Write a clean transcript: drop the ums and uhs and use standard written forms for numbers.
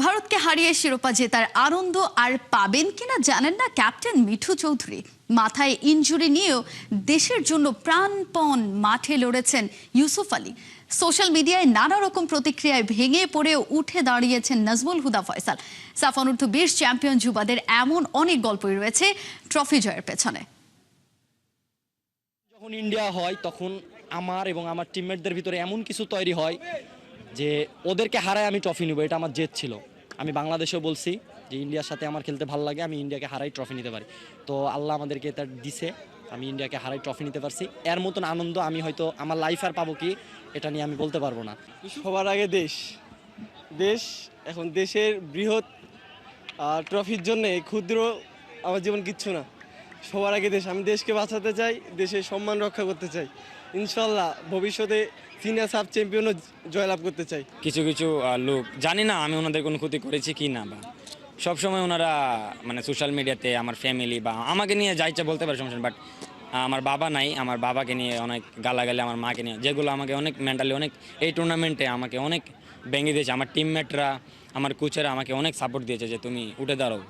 ভারতকে হারিয়ে শিরোপা জেতার আনন্দ আর পাবেন কিনা জানেন না ক্যাপ্টেন মিঠু চৌধুরী। মাথায় ইনজুরি নিয়েও দেশের জন্য প্রাণপণ মাঠে লড়েছেন ইউসুফ আলী। সোশ্যাল মিডিয়ায় নানা রকম প্রতিক্রিয়ায় ভেঙে পড়েও উঠে দাঁড়িয়েছেন নাজমুল হুদা ফয়সাল। সাফ অনূর্ধ্ব 20 চ্যাম্পিয়ন যুবাদের এমন অনেক গল্পই রয়েছে ট্রফি জয়ের পেছনে। যখন ইন্ডিয়া হয় তখন আমার এবং আমার টিমমেটদের ভিতরে এমন কিছু তৈরি হয় যে ওদেরকে হারায় আমি ট্রফি নিব, এটা আমার জেদ ছিল। আমি বাংলাদেশেও বলছি যে ইন্ডিয়ার সাথে আমার খেলতে ভালো লাগে, আমি ইন্ডিয়াকে হারাই ট্রফি নিতে পারি। তো আল্লাহ আমাদেরকে এটা দিছে, আমি ইন্ডিয়াকে হারাই ট্রফি নিতে পারছি। এর মতন আনন্দ আমি হয়তো আমার লাইফ আর পাবো কি এটা নিয়ে আমি বলতে পারবো না। সবার আগে দেশ দেশ এখন দেশের বৃহৎ ট্রফির জন্য ক্ষুদ্র আমার জীবন কিচ্ছু না। সবার আগে দেশ, আমি দেশকে বাঁচাতে চাই, দেশের সম্মান রক্ষা করতে চাই। ইনশাল্লাহ ভবিষ্যতে সিনিয়র সাব চ্যাম্পিয়নও জয়লাভ করতে চাই। কিছু কিছু লোক, জানি না আমি ওনাদের কোনো ক্ষতি করেছি কি না, বা সবসময় ওনারা মানে সোশ্যাল মিডিয়াতে আমার ফ্যামিলি বা আমাকে নিয়ে যা ইচ্ছা বলতে পারে, সমস্যা। বাট আমার বাবা নাই, আমার বাবাকে নিয়ে অনেক গালাগালি, আমার মাকে নিয়ে, যেগুলো আমাকে অনেক মেন্টালি অনেক এই টুর্নামেন্টে আমাকে অনেক ভেঙে দিয়েছে। আমার টিমমেটরা, আমার কোচেরা আমাকে অনেক সাপোর্ট দিয়েছে যে তুমি উঠে দাঁড়াও।